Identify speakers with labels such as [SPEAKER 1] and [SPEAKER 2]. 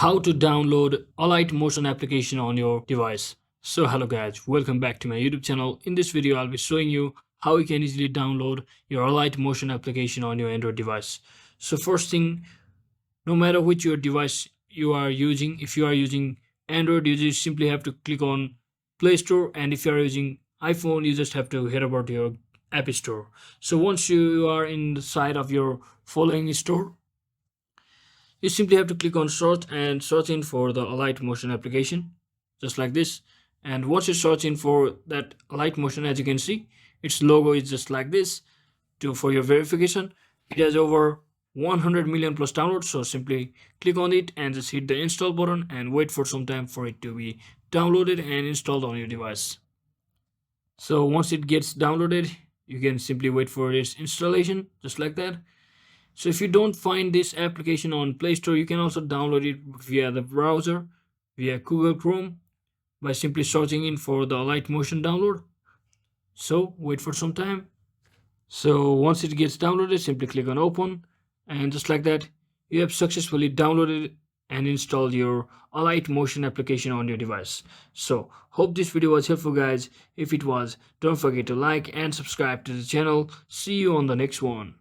[SPEAKER 1] How to download Alight motion application on your device. So hello guys, welcome back to my YouTube channel. In this video I'll be showing you how you can easily download your Alight motion application on your Android device. So first thing, no matter which your device you are using, if you are using Android, you just simply have to click on Play Store, and if you are using iPhone, you just have to head over to your App Store. So once you are in the side of your following store, you simply have to click on search and search in for the Alight motion application, just like this. And once you search in for that Alight motion, as you can see, its logo is just like this. For your verification, it has over 100 million plus downloads, so simply click on it and just hit the install button and wait for some time for it to be downloaded and installed on your device. So once it gets downloaded, you can simply wait for its installation, just like that. So if you don't find this application on Play Store, you can also download it via the browser, via Google Chrome, by simply searching in for the Alight motion download. So wait for some time. So once it gets downloaded, simply click on open, and just like that, you have successfully downloaded and installed your Alight motion application on your device. So hope this video was helpful guys. If it was, don't forget to like and subscribe to the channel. See you on the next one.